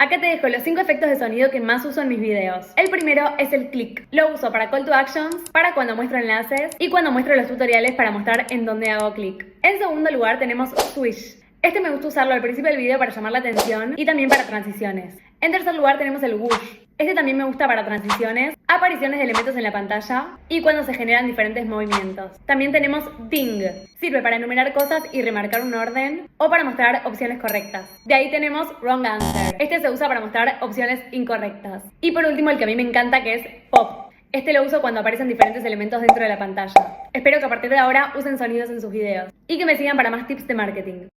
Acá te dejo los 5 efectos de sonido que más uso en mis videos. El primero es el click. Lo uso para call to actions, para cuando muestro enlaces y cuando muestro los tutoriales para mostrar en dónde hago clic. En segundo lugar tenemos swish. Este me gusta usarlo al principio del video para llamar la atención y también para transiciones. En tercer lugar tenemos el whoosh. Este también me gusta para transiciones, apariciones de elementos en la pantalla y cuando se generan diferentes movimientos. También tenemos ding. Sirve para enumerar cosas y remarcar un orden o para mostrar opciones correctas. De ahí tenemos wrong answer. Este se usa para mostrar opciones incorrectas. Y por último el que a mí me encanta, que es pop. Este lo uso cuando aparecen diferentes elementos dentro de la pantalla. Espero que a partir de ahora usen sonidos en sus videos y que me sigan para más tips de marketing.